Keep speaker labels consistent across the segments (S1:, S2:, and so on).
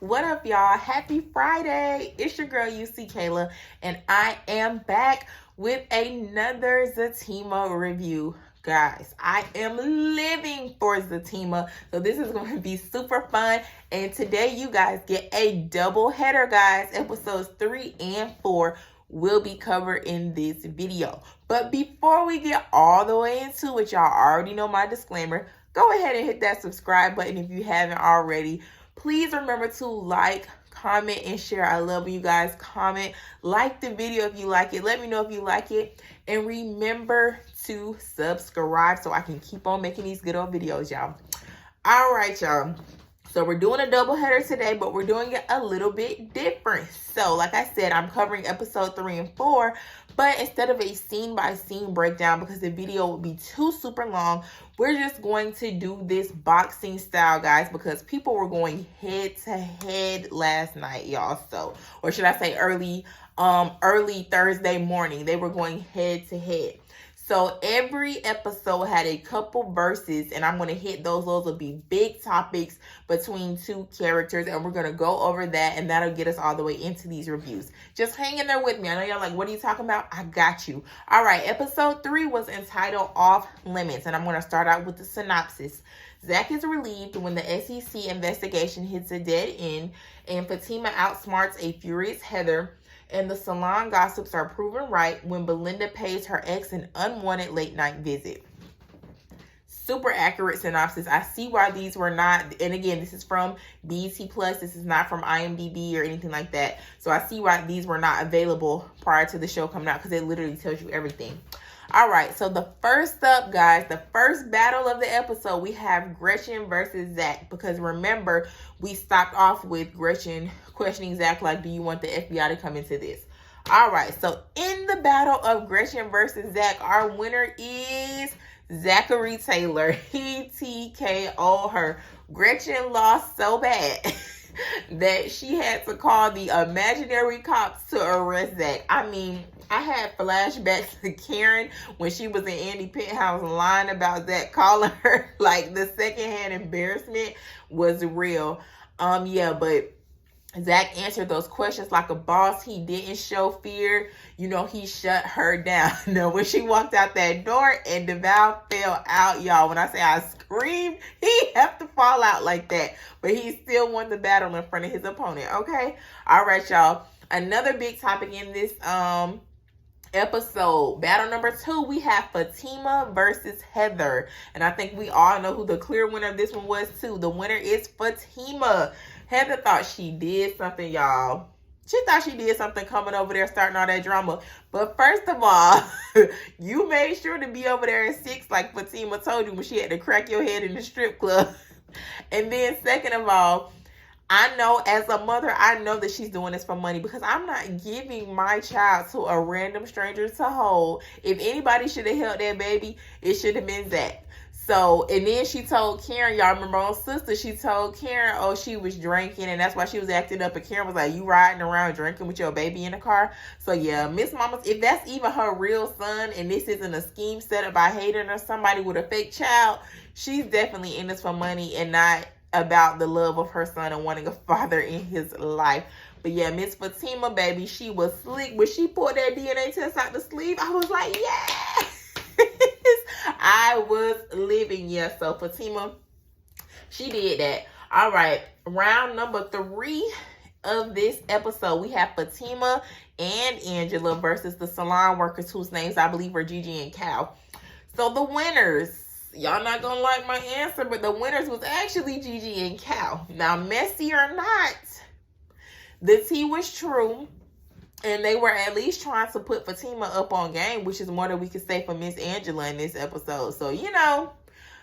S1: What up, y'all? Happy Friday. It's your girl, UC Kayla, and I am back with another Zatima review. Guys, I am living for Zatima, so this is going to be super fun. And today, you guys get a double header, guys. Episodes 3 and 4 will be covered in this video. But before we get all the way into it, y'all already know my disclaimer. Go ahead and hit that subscribe button if you haven't already. Please remember to like, comment, and share. I love you guys. Comment, like the video if you like it. Let me know if you like it. And remember to subscribe so I can keep on making these good old videos, y'all. All right, y'all. So we're doing a double header today, but we're doing it a little bit different. So like I said, I'm covering episode 3 and 4, but instead of a scene-by-scene breakdown, because the video would be too super long, we're just going to do this boxing style, guys, because people were going head-to-head last night, y'all. So, or should I say early Thursday morning, they were going head-to-head. So every episode had a couple verses, and I'm going to hit those. Those will be big topics between two characters, and we're going to go over that, and that'll get us all the way into these reviews. Just hang in there with me. I know y'all like, what are you talking about? I got you. All right, episode 3 was entitled Off Limits, and I'm going to start out with the synopsis. Zach is relieved when the SEC investigation hits a dead end, and Fatima outsmarts a furious Heather, and the salon gossips are proven right when Belinda pays her ex an unwanted late-night visit. Super accurate synopsis. I see why these were not, and again, this is from BET Plus. This is not from IMDb or anything like that. So I see why these were not available prior to the show coming out, because it literally tells you everything. All right, so the first up, guys, the first battle of the episode, we have Gretchen versus Zach. Because remember, we stopped off with Gretchen questioning Zach, like, do you want the FBI to come into this? All right, so in the battle of Gretchen versus Zach, our winner is Zachary Taylor. He TKO'd her. Gretchen lost so bad that she had to call the imaginary cops to arrest Zach. I mean, I had flashbacks to Karen when she was in Andy Penthouse lying about Zach calling her. Like, the secondhand embarrassment was real. Yeah, but Zach answered those questions like a boss. He didn't show fear. You know, he shut her down. Now, when she walked out that door and DeVal fell out, y'all, when I say I screamed, he had to fall out like that. But he still won the battle in front of his opponent, okay? All right, y'all. Another big topic in this episode, battle number 2, we have Fatima versus Heather. And I think we all know who the clear winner of this one was, too. The winner is Fatima. Heather thought she did something, y'all. She thought she did something coming over there, starting all that drama. But first of all, you made sure to be over there at 6, like Fatima told you when she had to crack your head in the strip club. And then second of all, I know as a mother, I know that she's doing this for money, because I'm not giving my child to a random stranger to hold. If anybody should have held that baby, it should have been Zach. So, and then she told Karen, y'all remember on Sister, she told Karen, oh, she was drinking, and that's why she was acting up. And Karen was like, you riding around drinking with your baby in the car? So, yeah, Miss Mama, if that's even her real son, and this isn't a scheme set up by Hayden or somebody with a fake child, she's definitely in this for money and not about the love of her son and wanting a father in his life. But yeah, Miss Fatima, baby, she was slick. When she pulled that DNA test out the sleeve, I was like, yes! I was living. Yeah, so Fatima, she did that. All right, round number 3 of this episode, we have Fatima and Angela versus the salon workers, whose names I believe are Gigi and Cal. So the winners, y'all not gonna like my answer, but the winners was actually Gigi and Cal. Now, messy or not, the tea was true. And they were at least trying to put Fatima up on game, which is more than we could say for Miss Angela in this episode. So, you know,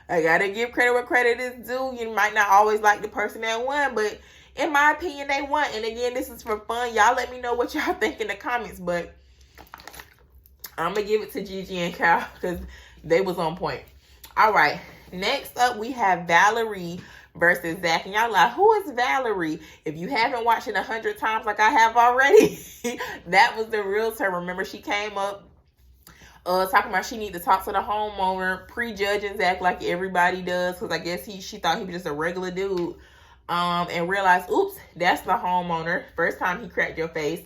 S1: I gotta give credit where credit is due. You might not always like the person that won, but in my opinion, they won. And again, this is for fun. Y'all let me know what y'all think in the comments, but I'm gonna give it to Gigi and Cal because they was on point. All right, next up, we have Valerie versus Zach. And y'all like, who is Valerie? If you haven't watched it 100 times like I have already, that was the realtor. Remember, she came up talking about she need to talk to the homeowner, prejudging Zach like everybody does, because I guess she thought he was just a regular dude. and realized, oops, that's the homeowner. First time he cracked your face.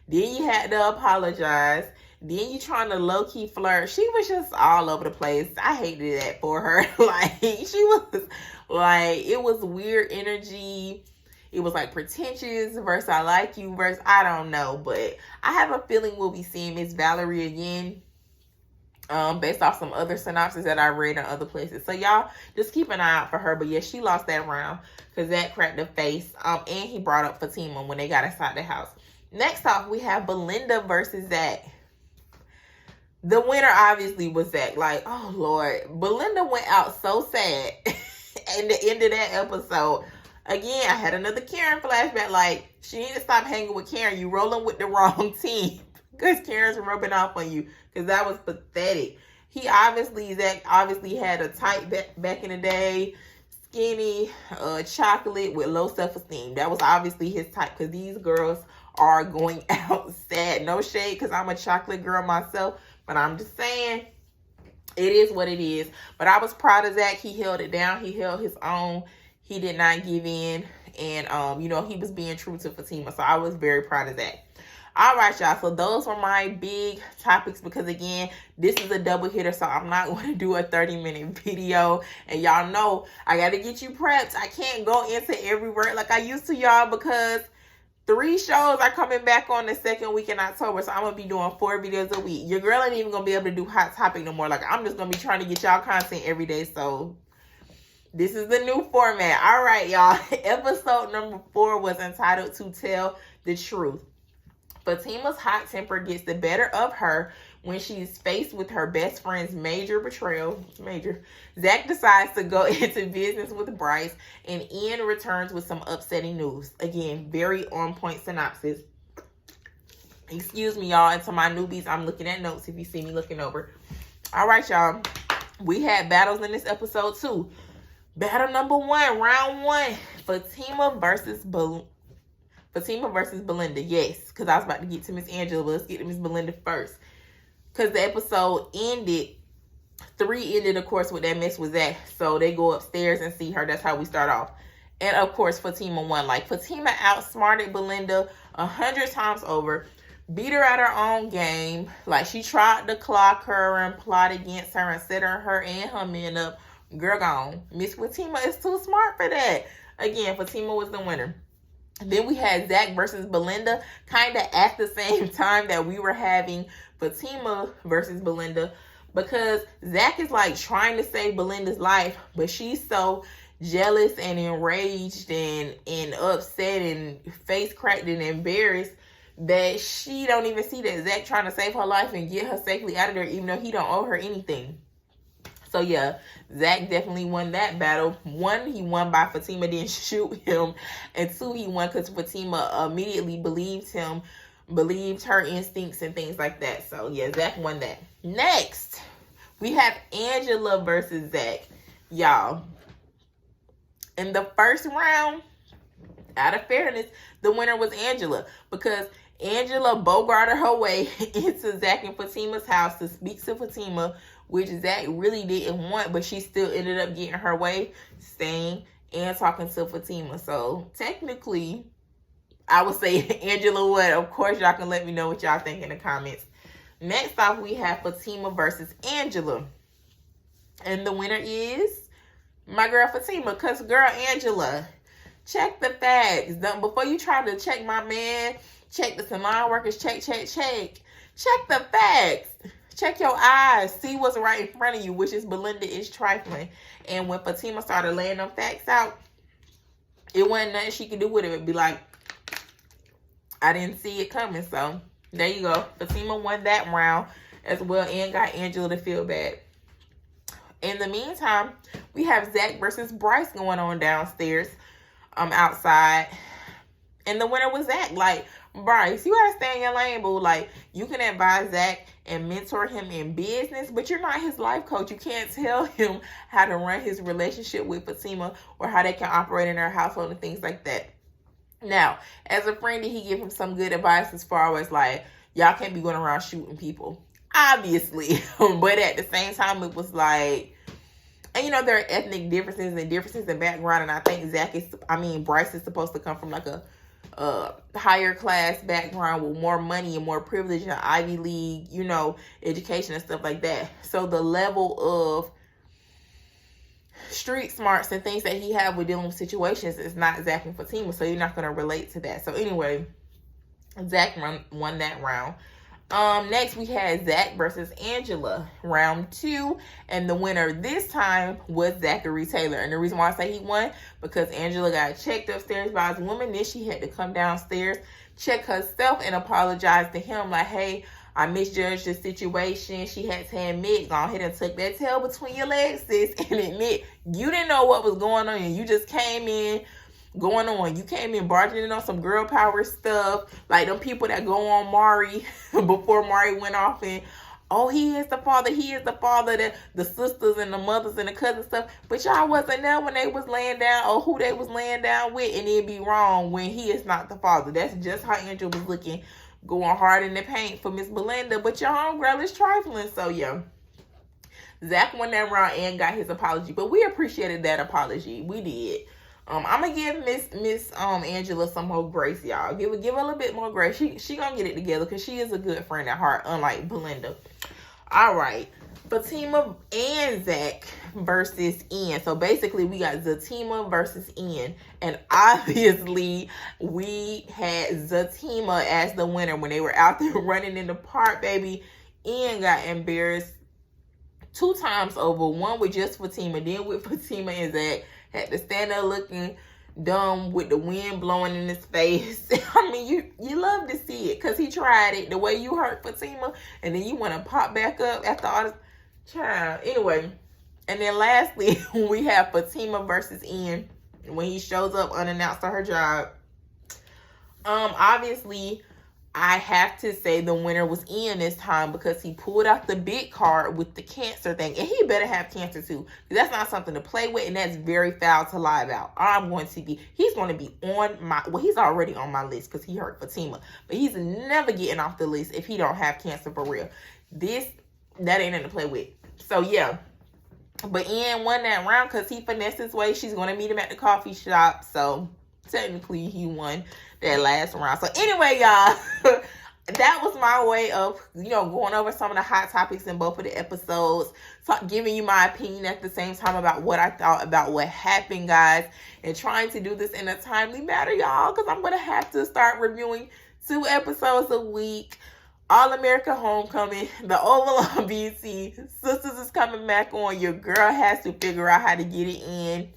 S1: Then you had to apologize. Then you trying to low-key flirt. She was just all over the place. I hated that for her. Like, she was like, it was weird energy. It was like pretentious versus I like you versus I don't know. But I have a feeling we'll be seeing Miss Valerie again. Based off some other synopses that I read in other places. So y'all just keep an eye out for her. But yeah, she lost that round because Zach cracked the face. And he brought up Fatima when they got inside the house. Next off, we have Belinda versus Zach. The winner obviously was Zach. Like, oh Lord. Belinda went out so sad at the end of that episode. Again, I had another Karen flashback. Like, she need to stop hanging with Karen. You rolling with the wrong team. Because Karen's rubbing off on you. Because that was pathetic. Zach obviously had a type back in the day. Skinny, chocolate with low self-esteem. That was obviously his type. Because these girls are going out sad. No shade because I'm a chocolate girl myself. But I'm just saying, it is what it is. But I was proud of Zach. He held it down. He held his own. He did not give in. And, you know, he was being true to Fatima. So I was very proud of Zach. All right, y'all. So those were my big topics because, again, this is a double hitter. So I'm not going to do a 30-minute video. And y'all know I got to get you prepped. I can't go into every word like I used to, y'all, because 3 shows are coming back on the second week in October. So I'm going to be doing 4 videos a week. Your girl ain't even going to be able to do Hot Topic no more. Like, I'm just going to be trying to get y'all content every day. So this is the new format. All right, y'all. Episode number 4 was entitled To Tell the Truth. Fatima's hot temper gets the better of her when she's faced with her best friend's major betrayal. Zach decides to go into business with Bryce, and Ian returns with some upsetting news. Again, very on-point synopsis. Excuse me, y'all. And to my newbies, I'm looking at notes if you see me looking over. All right, y'all. We had battles in this episode, too. Battle number 1, round 1. Fatima versus Belinda. Yes, because I was about to get to Miss Angela, but let's get to Miss Belinda first. Because the episode ended, 3 ended, of course, with that mess with Zach. So they go upstairs and see her. That's how we start off. And, of course, Fatima won. Like, Fatima outsmarted Belinda 100 times over. Beat her at her own game. Like, she tried to clock her and plot against her and set her and her men up. Girl gone. Miss Fatima is too smart for that. Again, Fatima was the winner. Then we had Zach versus Belinda, kind of at the same time that we were having Fatima versus Belinda, because Zach is like trying to save Belinda's life, but she's so jealous and enraged and upset and face cracked and embarrassed that she don't even see that Zach trying to save her life and get her safely out of there, even though he don't owe her anything. So, yeah, Zach definitely won that battle. 1, he won by Fatima didn't shoot him. And 2, he won because Fatima immediately believed him, believed her instincts and things like that. So, yeah, Zach won that. Next, we have Angela versus Zach. Y'all, in the first round, out of fairness, the winner was Angela because Angela bogarted her way into Zach and Fatima's house to speak to Fatima, which Zach really didn't want, but she still ended up getting her way, staying and talking to Fatima. So, technically, I would say Angela won. Of course, y'all can let me know what y'all think in the comments. Next off, we have Fatima versus Angela. And the winner is my girl Fatima, because girl Angela, check the facts. Before you try to check my man, check the salon workers, check the facts. Check your eyes. See what's right in front of you, which is Belinda is trifling. And when Fatima started laying them facts out, it wasn't nothing she could do with it. It'd be like, I didn't see it coming. So, there you go. Fatima won that round as well and got Angela to feel bad. In the meantime, we have Zach versus Bryce going on downstairs, outside. And the winner was Zach. Like, Bryce, you gotta stay in your lane, boo. Like, you can advise Zach and mentor him in business, but you're not his life coach. You can't tell him how to run his relationship with Fatima or how they can operate in their household and things like that. Now, as a friend, did he give him some good advice as far as like, y'all can't be going around shooting people? Obviously. But at the same time, it was like, And you know, there are ethnic differences and differences in background, and I think Bryce is supposed to come from like a higher class background with more money and more privilege and Ivy League, you know, education and stuff like that. So the level of street smarts and things that he had with dealing with situations is not Zach and Fatima, so you're not going to relate to that. So anyway, Zach won that round. Next we had Zach versus Angela, round 2, and the winner this time was Zachary Taylor. And the reason why I say he won, because Angela got checked upstairs by his woman. Then she had to come downstairs, check herself, and apologize to him like, hey, I misjudged the situation. She had to admit, go ahead and tuck that tail between your legs, sis, and admit you didn't know what was going on and you just came in going on. You came in barging in on some girl power stuff, like them people that go on Mari before Mari went off and, oh, he is the father, the sisters and the mothers and the cousins stuff. But y'all wasn't there when they was laying down or who they was laying down with, and it'd be wrong when he is not the father. That's just how Angela was looking, going hard in the paint for Miss Belinda. But your homegirl is trifling, so yeah. Zach won that round and got his apology, but we appreciated that apology. We did. I'm gonna give Miss Angela some more grace, y'all. Give her a little bit more grace. She gonna get it together because she is a good friend at heart, unlike Belinda. All right, Fatima and Zach versus Ian. So basically, we got Zatima versus Ian, and obviously, we had Zatima as the winner when they were out there running in the park. Baby, Ian got embarrassed 2 times over. One with just Fatima, then with Fatima and Zach. Had to stand there looking dumb with the wind blowing in his face. I mean, you love to see it because he tried it. The way you hurt Fatima, and then you want to pop back up after all this. Child. Anyway, and then lastly, we have Fatima versus Ian when he shows up unannounced to her job. Obviously, I have to say the winner was Ian this time because he pulled out the big card with the cancer thing. And he better have cancer too. That's not something to play with, and that's very foul to lie about. He's going to be on my, well, he's already on my list because he hurt Fatima. But he's never getting off the list if he don't have cancer for real. That ain't nothing to play with. So yeah. But Ian won that round because he finessed his way. She's going to meet him at the coffee shop. So technically he won that last round. So anyway, y'all, that was my way of, going over some of the hot topics in both of the episodes, giving you my opinion at the same time about what I thought about what happened, guys, and trying to do this in a timely manner, y'all, because I'm going to have to start reviewing 2 episodes a week. All America Homecoming, the Oval on BT, Sisters is coming back on. Your girl has to figure out how to get it in,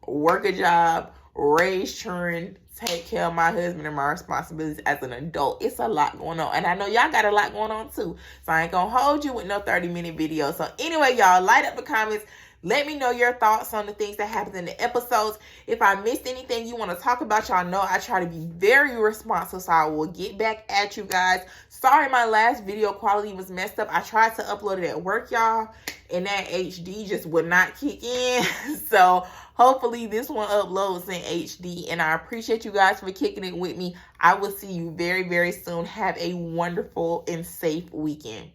S1: work a job, raise children, take care of my husband and my responsibilities as an adult. It's a lot going on. And I know y'all got a lot going on too. So I ain't gonna hold you with no 30-minute video. So anyway, y'all, light up the comments. Let me know your thoughts on the things that happened in the episodes. If I missed anything you want to talk about, y'all know I try to be very responsive, so I will get back at you guys. Sorry my last video quality was messed up. I tried to upload it at work, y'all, and that HD just would not kick in. So hopefully this one uploads in HD, and I appreciate you guys for kicking it with me. I will see you very, very soon. Have a wonderful and safe weekend.